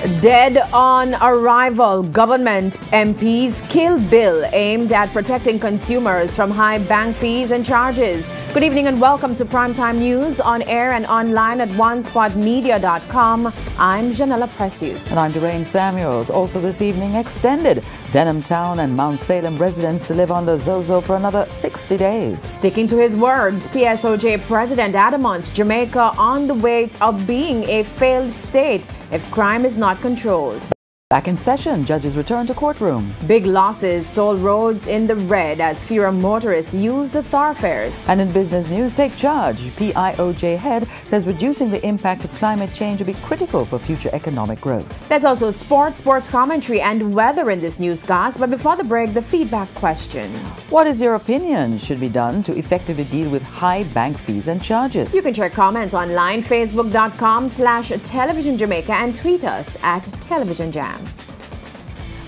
Dead on arrival, government MPs kill bill aimed at protecting consumers from high bank fees and charges. Good evening and welcome to Primetime News on air and online at onespotmedia.com. I'm Janella Precious. And I'm Doreen Samuels. Also this evening, extended Denham Town and Mount Salem residents to live under Zozo for another 60 days. Sticking to his words, PSOJ President adamant Jamaica on the way of being a failed state if crime is not controlled. Back in session, judges return to courtroom. Big losses, toll roads in the red as fewer motorists use the thoroughfares. And in business news, take charge. PIOJ head says reducing the impact of climate change will be critical for future economic growth. There's also sports commentary and weather in this newscast. But before the break, the feedback question. What is your opinion should be done to effectively deal with high bank fees and charges? You can share comments online, facebook.com/Television Jamaica, and tweet us at Television Jam.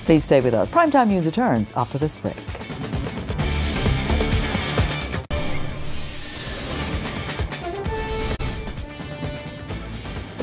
Please stay with us. Primetime News returns after this break.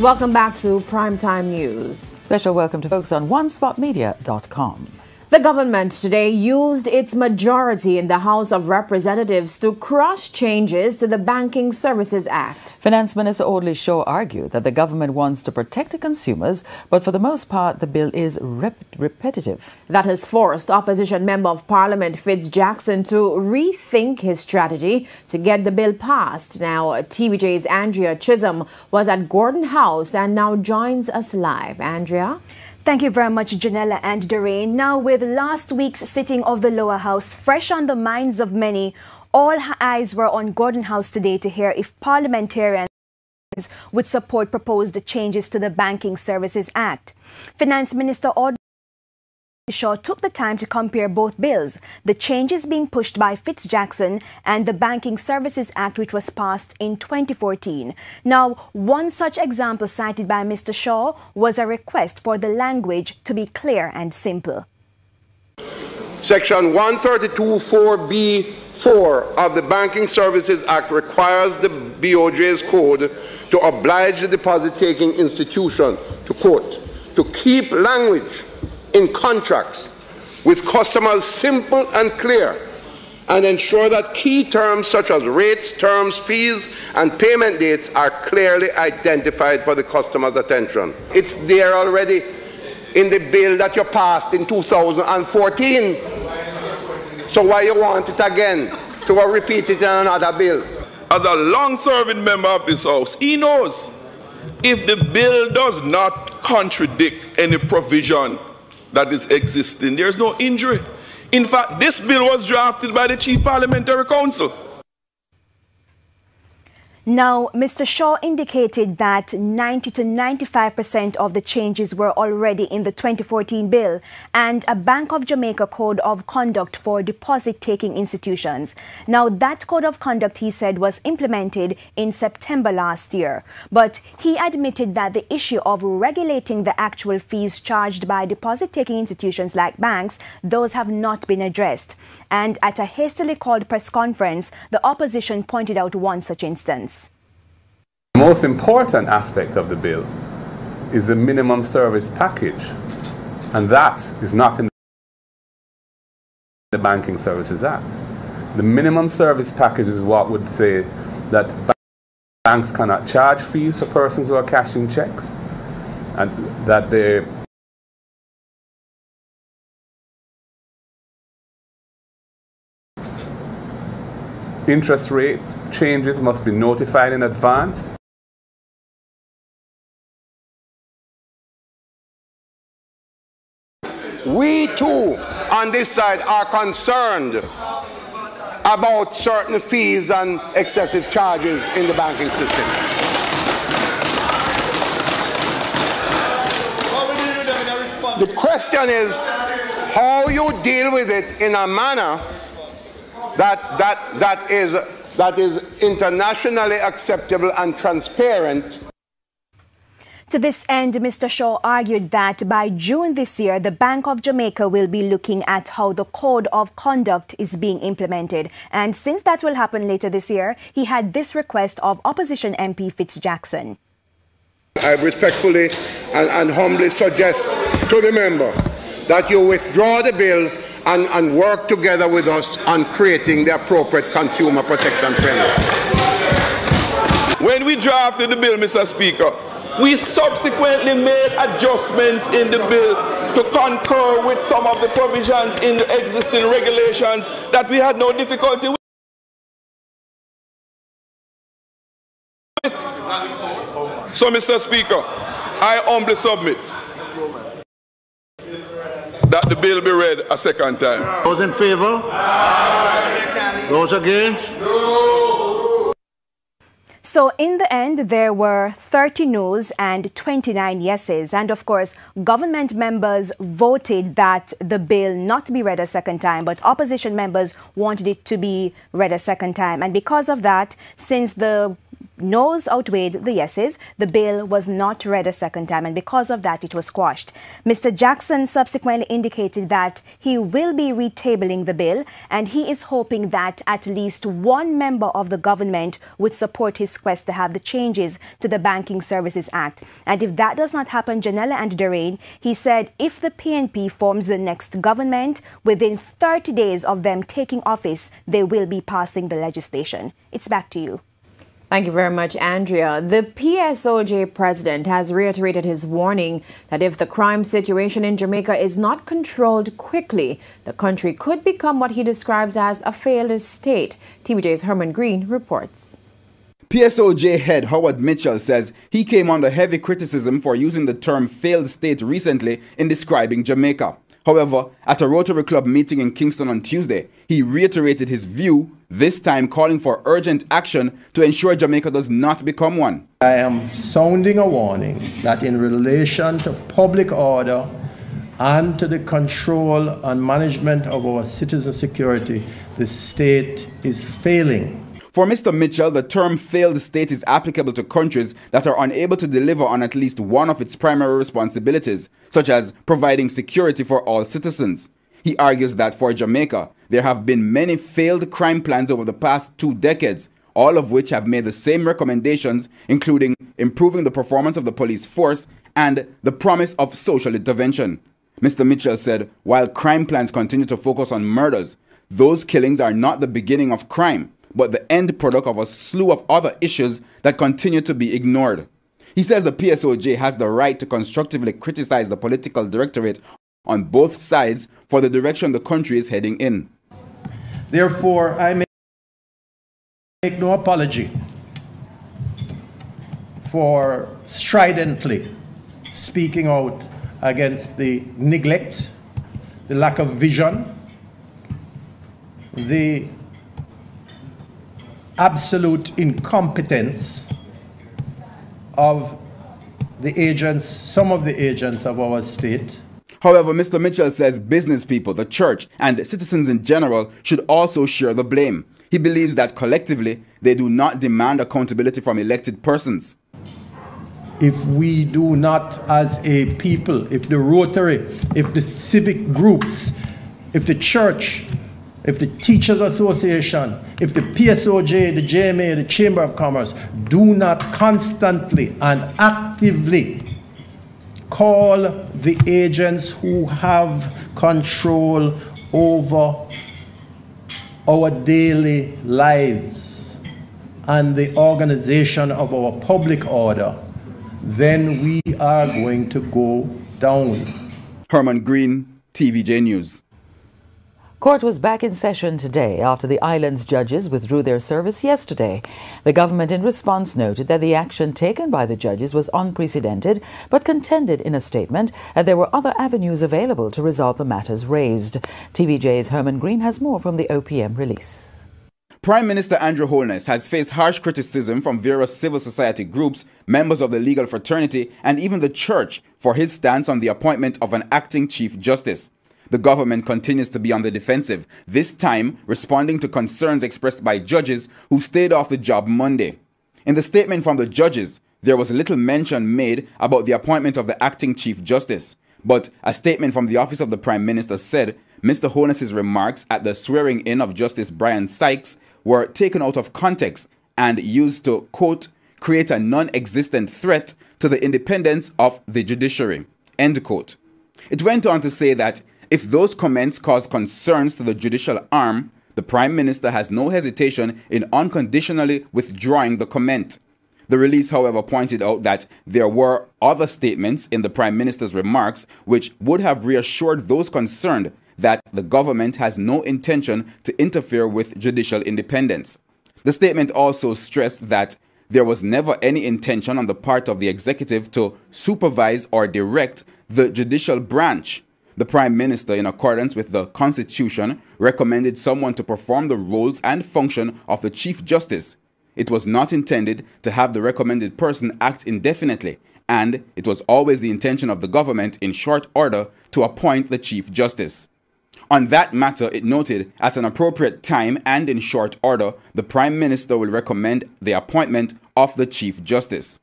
Welcome back to Primetime News. Special welcome to folks on onespotmedia.com. The government today used its majority in the House of Representatives to crush changes to the Banking Services Act. Finance Minister Audley Shaw argued that the government wants to protect the consumers, but for the most part, the bill is repetitive. That has forced opposition Member of Parliament Fitz Jackson to rethink his strategy to get the bill passed. Now, TVJ's Andrea Chisholm was at Gordon House and now joins us live. Andrea? Thank you very much, Janella and Doreen. Now, with last week's sitting of the lower house fresh on the minds of many, all eyes were on Gordon House today to hear if parliamentarians would support proposed changes to the Banking Services Act. Finance Minister Audley Shaw took the time to compare both bills, the changes being pushed by Fitz Jackson and the Banking Services Act, which was passed in 2014. Now, one such example cited by Mr. Shaw was a request for the language to be clear and simple. Section 132(4)(b)(4) of the Banking Services Act requires the BOJ's code to oblige the deposit-taking institution to, quote, to keep language in contracts with customers simple and clear and ensure that key terms such as rates, terms, fees, and payment dates are clearly identified for the customer's attention. It's there already in the bill that you passed in 2014. So why you want it again to repeat it in another bill? As a long-serving member of this House, he knows if the bill does not contradict any provision that is existing, there is no injury. In fact, this bill was drafted by the Chief Parliamentary Council. Now, Mr. Shaw indicated that 90 to 95% of the changes were already in the 2014 bill and a Bank of Jamaica Code of Conduct for deposit-taking institutions. Now, that Code of Conduct, he said, was implemented in September last year. But he admitted that the issue of regulating the actual fees charged by deposit-taking institutions like banks, those have not been addressed. And at a hastily called press conference, the opposition pointed out one such instance. The most important aspect of the bill is the minimum service package, and that is not in the Banking Services Act. The minimum service package is what would say that banks cannot charge fees for persons who are cashing checks, and that they interest rate changes must be notified in advance. We too, on this side, are concerned about certain fees and excessive charges in the banking system. The question is how you deal with it in a manner that is internationally acceptable and transparent. To this end, Mr. Shaw argued that by June this year, the Bank of Jamaica will be looking at how the Code of Conduct is being implemented. And since that will happen later this year, he had this request of opposition MP Fitz Jackson. I respectfully and humbly suggest to the member that you withdraw the bill and work together with us on creating the appropriate consumer protection framework. When we drafted the bill, Mr. Speaker, we subsequently made adjustments in the bill to concur with some of the provisions in the existing regulations that we had no difficulty with. So, Mr. Speaker, I humbly submit that the bill be read a second time. Those in favor? Aye. Those against? No. So in the end, there were 30 noes and 29 yeses. And of course, government members voted that the bill not be read a second time, but opposition members wanted it to be read a second time. And because of that, since the noes outweighed the yeses, the bill was not read a second time, and because of that, it was quashed. Mr. Jackson subsequently indicated that he will be retabling the bill, and he is hoping that at least one member of the government would support his quest to have the changes to the Banking Services Act. And if that does not happen, Janella and Doreen, he said if the PNP forms the next government, within 30 days of them taking office, they will be passing the legislation. It's back to you. Thank you very much, Andrea. The PSOJ president has reiterated his warning that if the crime situation in Jamaica is not controlled quickly, the country could become what he describes as a failed state. TVJ's Herman Green reports. PSOJ head Howard Mitchell says he came under heavy criticism for using the term failed state recently in describing Jamaica. However, at a Rotary Club meeting in Kingston on Tuesday, he reiterated his view, this time calling for urgent action to ensure Jamaica does not become one. I am sounding a warning that in relation to public order and to the control and management of our citizen security, the state is failing. For Mr. Mitchell, the term failed state is applicable to countries that are unable to deliver on at least one of its primary responsibilities, such as providing security for all citizens. He argues that for Jamaica, there have been many failed crime plans over the past 2 decades, all of which have made the same recommendations, including improving the performance of the police force and the promise of social intervention. Mr. Mitchell said, while crime plans continue to focus on murders, those killings are not the beginning of crime, but the end product of a slew of other issues that continue to be ignored. He says the PSOJ has the right to constructively criticize the political directorate on both sides for the direction the country is heading in. Therefore, I make no apology for stridently speaking out against the neglect, the lack of vision, the absolute incompetence of the agents, some of the agents of our state. However, Mr. Mitchell says business people, the church, and citizens in general should also share the blame. He believes that collectively, they do not demand accountability from elected persons. If we do not, as a people, if the Rotary, if the civic groups, if the church, if the Teachers Association, if the PSOJ, the JMA, the Chamber of Commerce do not constantly and actively call the agents who have control over our daily lives and the organization of our public order, then we are going to go down. Herman Green, TVJ News. Court was back in session today after the island's judges withdrew their service yesterday. The government in response noted that the action taken by the judges was unprecedented, but contended in a statement that there were other avenues available to resolve the matters raised. TVJ's Herman Green has more from the OPM release. Prime Minister Andrew Holness has faced harsh criticism from various civil society groups, members of the legal fraternity, and even the church for his stance on the appointment of an acting Chief Justice. The government continues to be on the defensive, this time responding to concerns expressed by judges who stayed off the job Monday. In the statement from the judges, there was little mention made about the appointment of the acting Chief Justice, but a statement from the Office of the Prime Minister said Mr. Holness's remarks at the swearing-in of Justice Brian Sykes were taken out of context and used to, quote, create a non-existent threat to the independence of the judiciary." End quote. It went on to say that if those comments cause concerns to the judicial arm, the Prime Minister has no hesitation in unconditionally withdrawing the comment. The release, however, pointed out that there were other statements in the Prime Minister's remarks which would have reassured those concerned that the government has no intention to interfere with judicial independence. The statement also stressed that there was never any intention on the part of the executive to supervise or direct the judicial branch. The Prime Minister, in accordance with the Constitution, recommended someone to perform the roles and function of the Chief Justice. It was not intended to have the recommended person act indefinitely, and it was always the intention of the government in short order to appoint the Chief Justice. On that matter, it noted, at an appropriate time and in short order, the Prime Minister will recommend the appointment of the Chief Justice.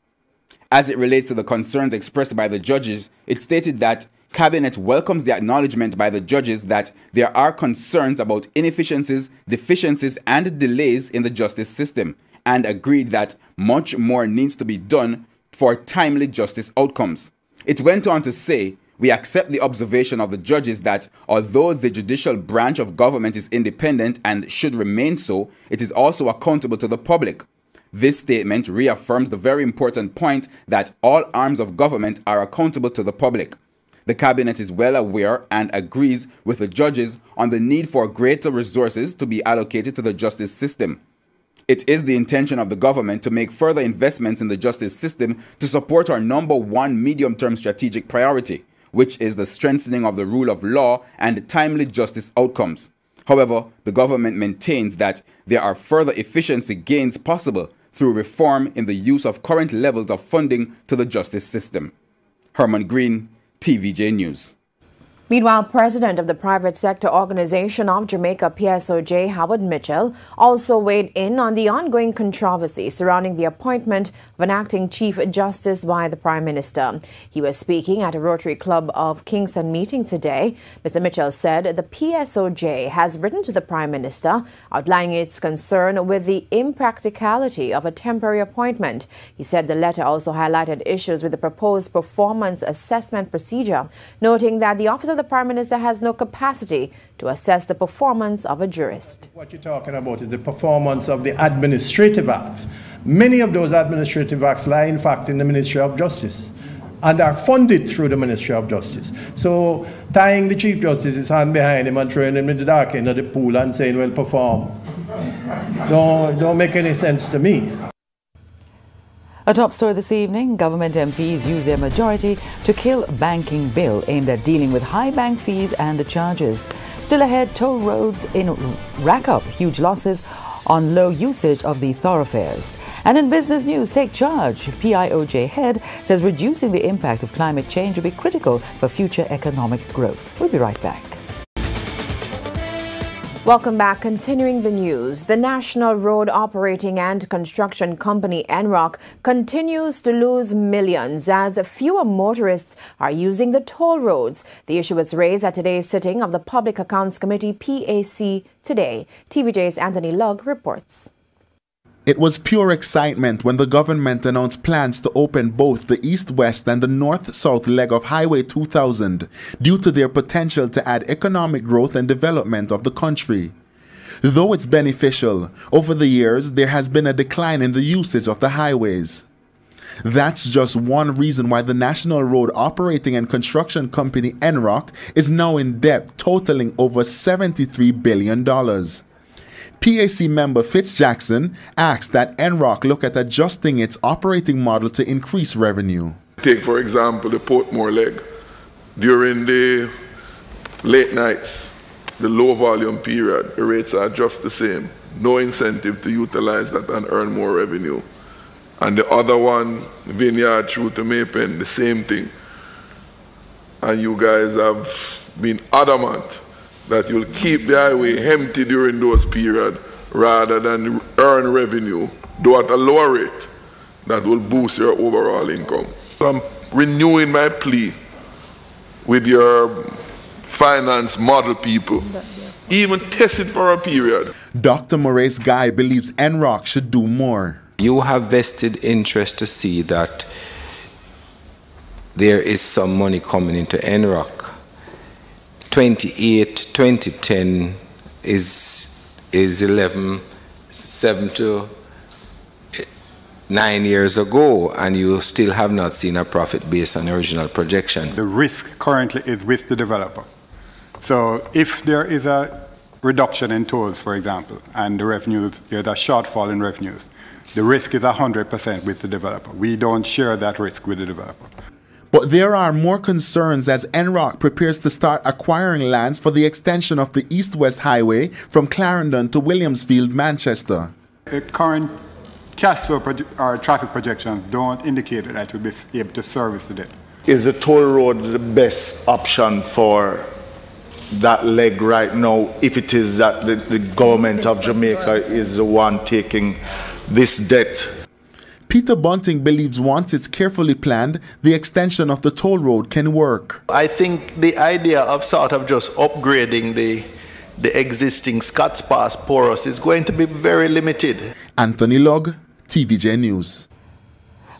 As it relates to the concerns expressed by the judges, it stated that Cabinet welcomes the acknowledgement by the judges that there are concerns about inefficiencies, deficiencies, and delays in the justice system, and agreed that much more needs to be done for timely justice outcomes. It went on to say, "We accept the observation of the judges that although the judicial branch of government is independent and should remain so, it is also accountable to the public. This statement reaffirms the very important point that all arms of government are accountable to the public. The Cabinet is well aware and agrees with the judges on the need for greater resources to be allocated to the justice system. It is the intention of the government to make further investments in the justice system to support our number one medium-term strategic priority, which is the strengthening of the rule of law and timely justice outcomes. However, the government maintains that there are further efficiency gains possible through reform in the use of current levels of funding to the justice system." Herman Green, TVJ News. Meanwhile, President of the Private Sector Organization of Jamaica, PSOJ, Howard Mitchell, also weighed in on the ongoing controversy surrounding the appointment of an acting Chief Justice by the Prime Minister. He was speaking at a Rotary Club of Kingston meeting today. Mr. Mitchell said the PSOJ has written to the Prime Minister outlining its concern with the impracticality of a temporary appointment. He said the letter also highlighted issues with the proposed performance assessment procedure, noting that the Office of the Prime Minister has no capacity to assess the performance of a jurist. What you're talking about is the performance of the administrative acts. Many of those administrative acts lie, in fact, in the Ministry of Justice and are funded through the Ministry of Justice. So tying the Chief Justice's hand behind him and throwing him in the dark end of the pool and saying, well, perform, don't make any sense to me. A top story this evening, government MPs use their majority to kill banking bill aimed at dealing with high bank fees and charges. Still ahead, toll roads rack up huge losses on low usage of the thoroughfares. And in business news, take charge. PIOJ head says reducing the impact of climate change will be critical for future economic growth. We'll be right back. Welcome back. Continuing the news, the National Road Operating and Construction Company, NROC, continues to lose millions as fewer motorists are using the toll roads. The issue was raised at today's sitting of the Public Accounts Committee, PAC, today. TVJ's Anthony Lugg reports. It was pure excitement when the government announced plans to open both the east-west and the north-south leg of Highway 2000 due to their potential to add economic growth and development of the country. Though it's beneficial, over the years there has been a decline in the usage of the highways. That's just one reason why the National Road Operating and Construction Company, NROC, is now in debt totaling over $73 billion. PAC member Fitz Jackson asked that NROC look at adjusting its operating model to increase revenue. Take, for example, the Portmore leg. During the late nights, the low volume period, the rates are just the same. No incentive to utilize that and earn more revenue. And the other one, Vineyard through to Maypen, the same thing. And you guys have been adamant that you'll keep the highway empty during those periods rather than earn revenue, though at a lower rate, that will boost your overall income. So I'm renewing my plea with your finance model people. Even test it for a period. Dr. Maurice Guy believes NROC should do more. You have vested interest to see that there is some money coming into NROC. 2010 is 7 to 9 years ago, and you still have not seen a profit based on original projection. The risk currently is with the developer. So if there is a reduction in tolls, for example, and the revenues, there's a shortfall in revenues, the risk is 100% with the developer. We don't share that risk with the developer. But there are more concerns as NROC prepares to start acquiring lands for the extension of the East-West Highway from Clarendon to Williamsfield, Manchester. The current cash flow or traffic projections don't indicate that we'll be able to service the debt. Is the toll road the best option for that leg right now, if it is that the government of Jamaica is the one taking this debt? Peter Bunting believes once it's carefully planned, the extension of the toll road can work. I think the idea of sort of just upgrading the existing Scots Pass porous is going to be very limited. Anthony Logg, TVJ News.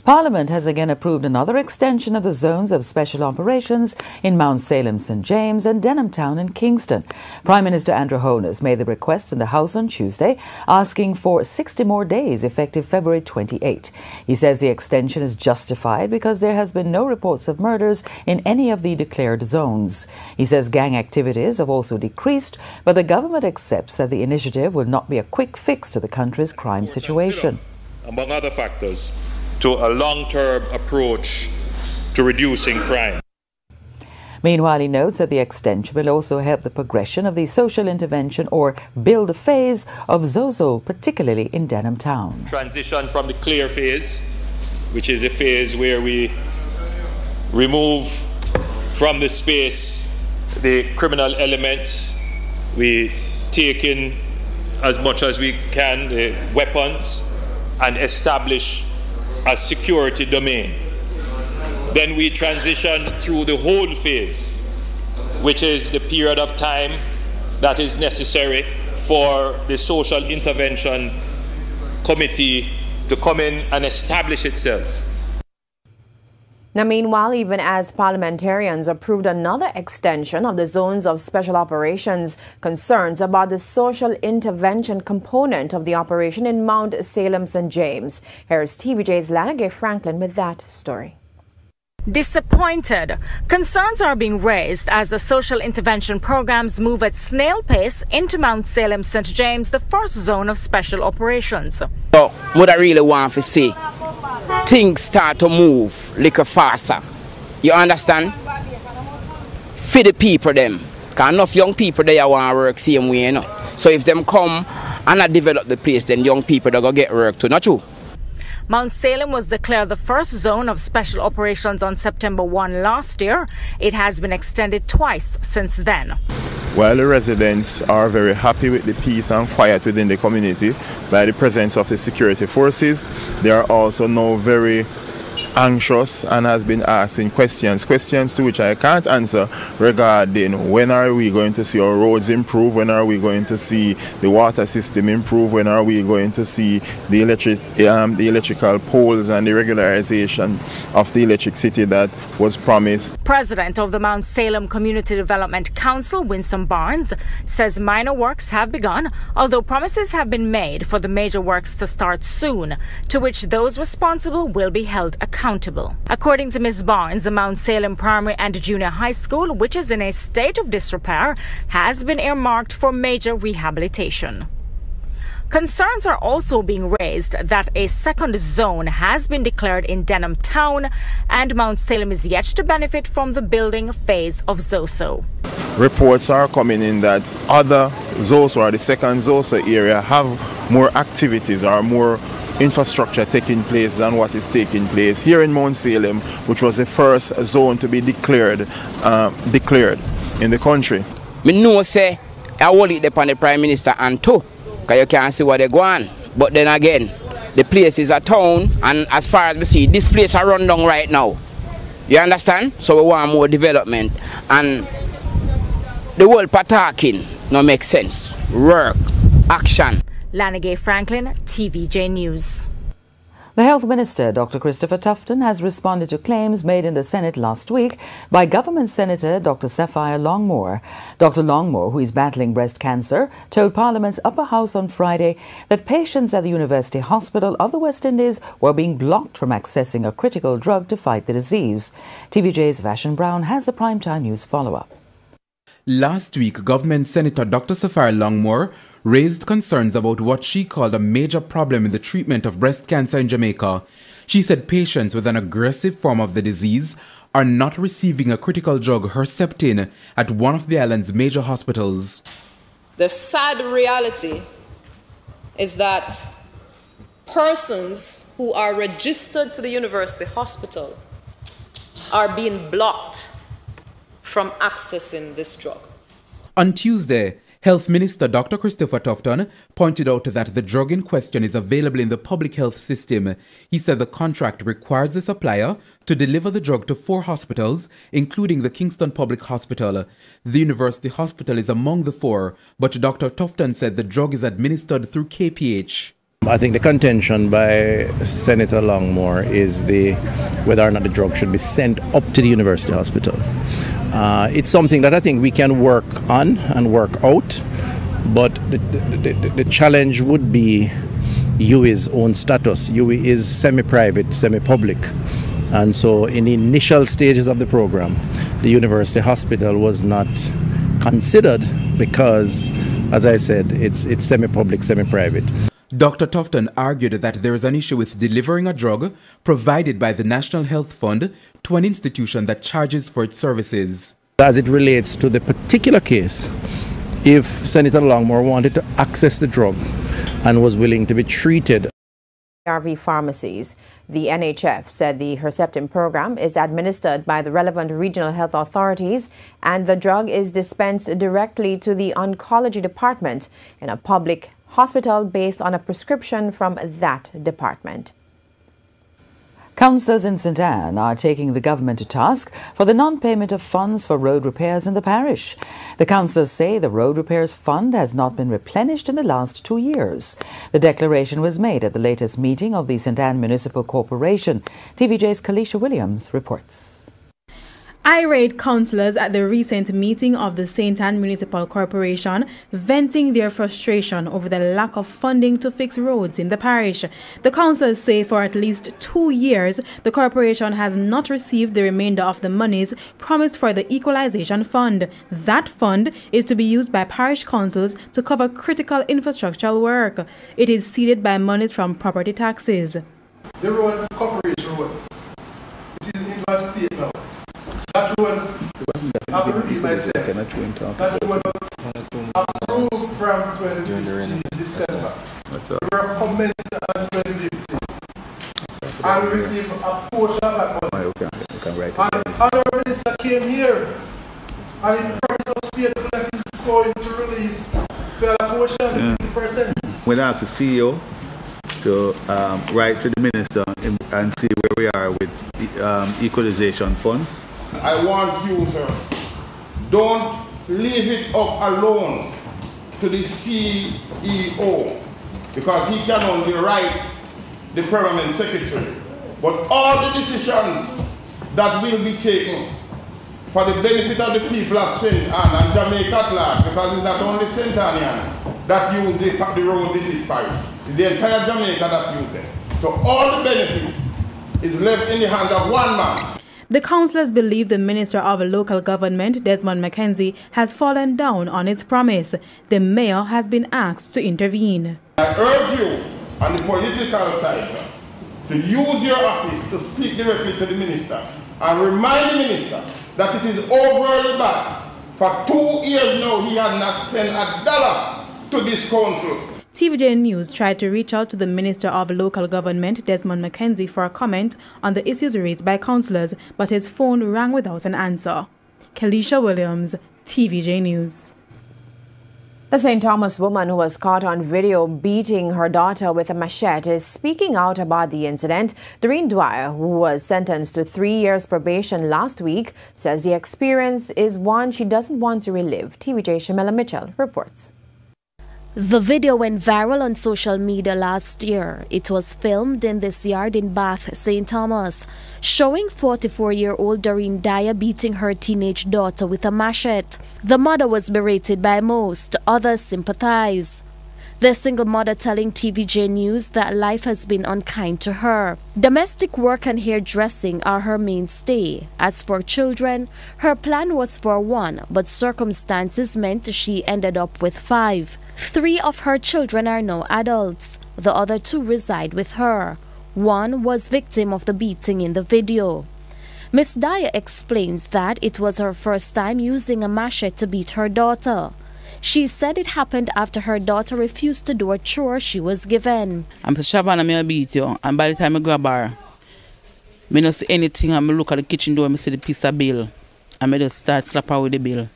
Parliament has again approved another extension of the zones of special operations in Mount Salem, St. James and Denham Town in Kingston. Prime Minister Andrew Holness made the request in the House on Tuesday, asking for 60 more days effective February 28. He says the extension is justified because there has been no reports of murders in any of the declared zones. He says gang activities have also decreased, but the government accepts that the initiative will not be a quick fix to the country's crime situation. Among other factors, to a long-term approach to reducing crime. Meanwhile, he notes that the extension will also help the progression of the social intervention or build phase of Zozo, particularly in Denham Town. Transition from the clear phase, which is a phase where we remove from the space the criminal element, we take in as much as we can the weapons and establish a security domain. Then we transition through the whole phase, which is the period of time that is necessary for the social intervention committee to come in and establish itself. Now, meanwhile, even as parliamentarians approved another extension of the zones of special operations, concerns about the social intervention component of the operation in Mount Salem, St. James. Here's TVJ's Lana Franklin with that story. Disappointed. Concerns are being raised as the social intervention programs move at snail pace into Mount Salem, St. James, the first zone of special operations. So, what I really want to see, things start to move a little faster. You understand? For the people them. Because enough young people they want to work same way, you know. So if them come and not develop the place, then young people they go get work too, not true? Mount Salem was declared the first zone of special operations on September 1 last year. It has been extended twice since then. While the residents are very happy with the peace and quiet within the community by the presence of the security forces, they are also now very anxious and has been asking questions to which I can't answer, regarding when are we going to see our roads improve, when are we going to see the water system improve, when are we going to see the electrical poles and the regularization of the electricity that was promised. President of the Mount Salem Community Development Council, Winsome Barnes, says minor works have begun, although promises have been made for the major works to start soon, to which those responsible will be held accountable. According to Ms. Barnes, the Mount Salem Primary and Junior High School, which is in a state of disrepair, has been earmarked for major rehabilitation. Concerns are also being raised that a second zone has been declared in Denham Town and Mount Salem is yet to benefit from the building phase of Zoso. Reports are coming in that other Zoso or the second Zoso area have more activities or more infrastructure taking place than what is taking place here in Mount Salem, which was the first zone to be declared in the country. Me know say I will it upon the Prime Minister and too, because you can't see what they go on. But then again, the place is a town, and as far as we see, this place are run down right now. You understand? So we want more development, and the whole talking no make sense. Work, action. Lana Franklin, TVJ News. The Health Minister, Dr. Christopher Tufton, has responded to claims made in the Senate last week by Government Senator Dr. Sapphire Longmore. Dr. Longmore, who is battling breast cancer, told Parliament's upper house on Friday that patients at the University Hospital of the West Indies were being blocked from accessing a critical drug to fight the disease. TVJ's Vashon Brown has the primetime news follow-up. Last week, Government Senator Dr. Sapphire Longmore raised concerns about what she called a major problem in the treatment of breast cancer in Jamaica. She said patients with an aggressive form of the disease are not receiving a critical drug, Herceptin, at one of the island's major hospitals. The sad reality is that persons who are registered to the university hospital are being blocked from accessing this drug. On Tuesday, Health Minister Dr. Christopher Tufton pointed out that the drug in question is available in the public health system. He said the contract requires the supplier to deliver the drug to 4 hospitals, including the Kingston Public Hospital. The University Hospital is among the 4, but Dr. Tufton said the drug is administered through KPH. I think the contention by Senator Longmore is whether or not the drug should be sent up to the university hospital. It's something that I think we can work on and work out, but the challenge would be UWI's own status. UWI is semi-private, semi-public, and so in the initial stages of the program, the university hospital was not considered because, as I said, it's semi-public, semi-private. Dr. Tufton argued that there is an issue with delivering a drug provided by the National Health Fund to an institution that charges for its services. As it relates to the particular case, if Senator Longmore wanted to access the drug and was willing to be treated. ARV pharmacies. The NHF said the Herceptin program is administered by the relevant regional health authorities and the drug is dispensed directly to the oncology department in a public hospital based on a prescription from that department. Councillors in St Anne are taking the government to task for the non-payment of funds for road repairs in the parish. The councillors say the road repairs fund has not been replenished in the last 2 years. The declaration was made at the latest meeting of the St Anne Municipal Corporation. TVJ's Kalisha Williams reports. Irate councillors at the recent meeting of the St Anne Municipal Corporation venting their frustration over the lack of funding to fix roads in the parish. The councillors say for at least 2 years the corporation has not received the remainder of the monies promised for the equalization fund. That fund is to be used by parish councils to cover critical infrastructural work. It is seeded by monies from property taxes. The road coverage road, it is in a state now. That road, I have to repeat myself, that road was approved from 2015 December. We were commenced on 2015 and we received a portion of that money. And other minister came here and he promised us state collective going to release the portion, 50%. We'll ask the CEO to write to the minister and see where we are with equalization funds. I want you, sir, don't leave it up alone to the CEO because he can only write the permanent secretary. But all the decisions that will be taken for the benefit of the people of St. Anne and Jamaica at large, because it's not only St. Anne that use the roads in this parish, it's the entire Jamaica that use them. So all the benefit is left in the hands of one man. The councillors believe the Minister of Local Government, Desmond Mackenzie, has fallen down on its promise. The mayor has been asked to intervene. I urge you on the political side, sir, to use your office to speak directly to the minister and remind the minister that it is overly bad. For 2 years now, he has not sent $1 to this council. TVJ News tried to reach out to the Minister of Local Government, Desmond Mackenzie, for a comment on the issues raised by councillors, but his phone rang without an answer. Kalisha Williams, TVJ News. The St. Thomas woman who was caught on video beating her daughter with a machete is speaking out about the incident. Doreen Dwyer, who was sentenced to 3 years probation last week, says the experience is one she doesn't want to relive. TVJ Shamela Mitchell reports. The video went viral on social media last year. It was filmed in this yard in Bath, St. Thomas, showing 44-year-old Doreen Dyer beating her teenage daughter with a machete. The mother was berated by most, others sympathized. The single mother telling TVJ News that life has been unkind to her. Domestic work and hairdressing are her mainstay. As for children, her plan was for one, but circumstances meant she ended up with 5. 3 of her children are now adults. The other 2 reside with her. One was victim of the beating in the video. Miss Dyer explains that it was her first time using a machete to beat her daughter. She said it happened after her daughter refused to do a chore she was given. I'm so sharp and I beat you, and by the time I grab her, I don't see anything, and I look at the kitchen door and I see the piece of bill, and I just start slap her with the bill.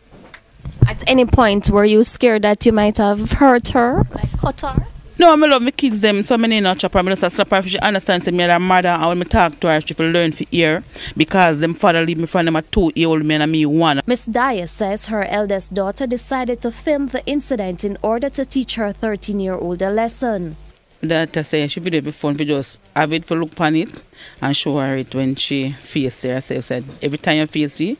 At any point, were you scared that you might have hurt her, like cut her? No, I love my kids them, so I need not chop her. I just slap her if she understands me as a mother, and when I talk to her, she will learn to hear, because them father leave me from them at 2-year-old me and me 1. Miss Dyer says her eldest daughter decided to film the incident in order to teach her 13-year-old a lesson. That I say she video before we just have it for look on it and show her it when she face herself. Said every time you face it,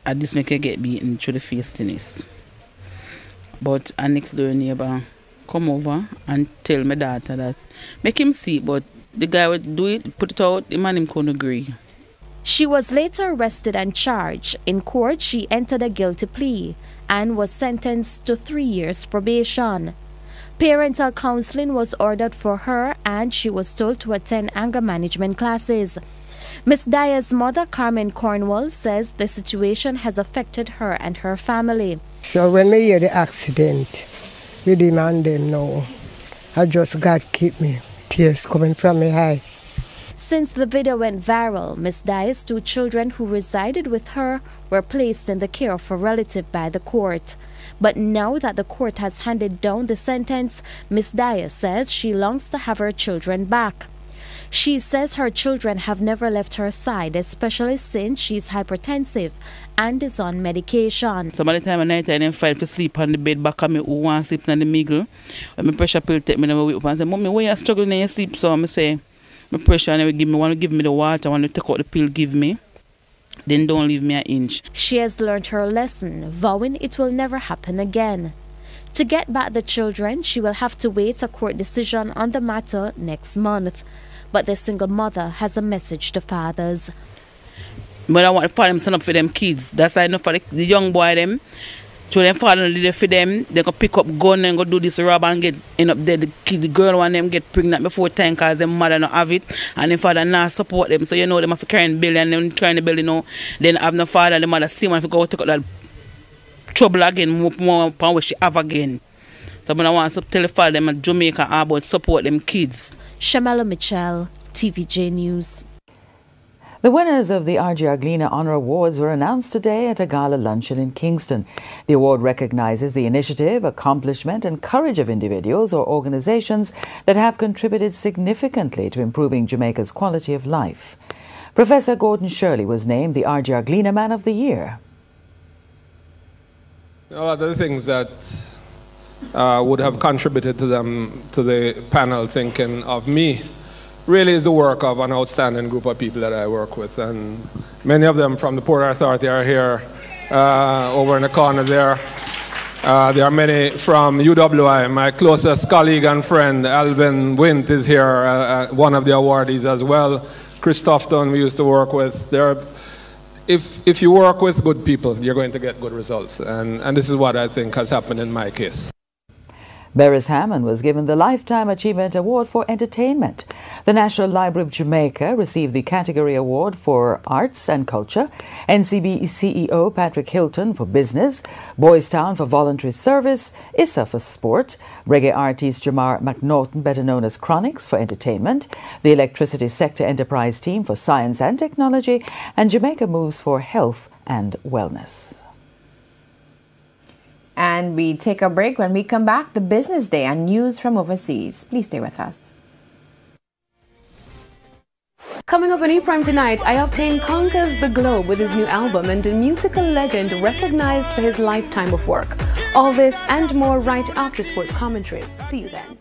at this make her get beaten through the face tennis. But our next door neighbor come over and tell my daughter that make him see, but the guy would do it, put it out, the man him couldn't agree. She was later arrested and charged. In court, she entered a guilty plea and was sentenced to 3 years probation. Parental counseling was ordered for her and she was told to attend anger management classes. Miss Dyer's mother, Carmen Cornwall, says the situation has affected her and her family. So when we hear the accident, we demand them now. I just God keep me. Tears coming from my eye. Since the video went viral, Miss Dyer's 2 children who resided with her were placed in the care of a relative by the court. But now that the court has handed down the sentence, Miss Dyer says she longs to have her children back. She says her children have never left her side, especially since she's hypertensive and is on medication. Some of the time at night I didn't fight to sleep on the bed back of me who want to sleep in the middle. When my pressure pill take me and I wake up and say, Mommy, why you struggling in your sleep? So I say, my pressure and give me, want to give me the water, want to take out the pill, give me. Then don't leave me an inch. She has learned her lesson, vowing it will never happen again. To get back the children, she will have to wait a court decision on the matter next month. But the single mother has a message to fathers. But I want to father them stand up for them kids. That's why enough for the young boy them. So them father leader for them, they go pick up gun and go do this rob and get end up dead. The girl want them get pregnant before time because them mother not have it and them father not support them. So you know them have to carry the bill and them carrying the bill, you know. Then have no father and the mother see one if go take up that trouble again, more upon what she have again. So I want to tell the father them at Jamaica about support them kids. Shamela Mitchell, TVJ News. The winners of the R.J. Arglina Honor Awards were announced today at a gala luncheon in Kingston. The award recognizes the initiative, accomplishment and courage of individuals or organizations that have contributed significantly to improving Jamaica's quality of life. Professor Gordon Shirley was named the R.J. Arglina Man of the Year. A lot of the things that would have contributed to the panel thinking of me really is the work of an outstanding group of people that I work with, and many of them from the Port Authority are here over in the corner there. There are many from UWI. My closest colleague and friend Alvin Wint is here, one of the awardees as well. Chris Tufton we used to work with. If you work with good people, you're going to get good results, and this is what I think has happened in my case. Beres Hammond was given the Lifetime Achievement Award for Entertainment. The National Library of Jamaica received the category award for Arts and Culture, NCB CEO Patrick Hilton for Business, Boys Town for Voluntary Service, ISA for Sport, reggae artist Jamar McNaughton, better known as Chronics, for Entertainment, the Electricity Sector Enterprise Team for Science and Technology, and Jamaica Moves for Health and Wellness. And we take a break. When we come back, the business day and news from overseas. Please stay with us. Coming up on E-Prime tonight, I-Octane conquers the globe with his new album and a musical legend recognized for his lifetime of work. All this and more right after sports commentary. See you then.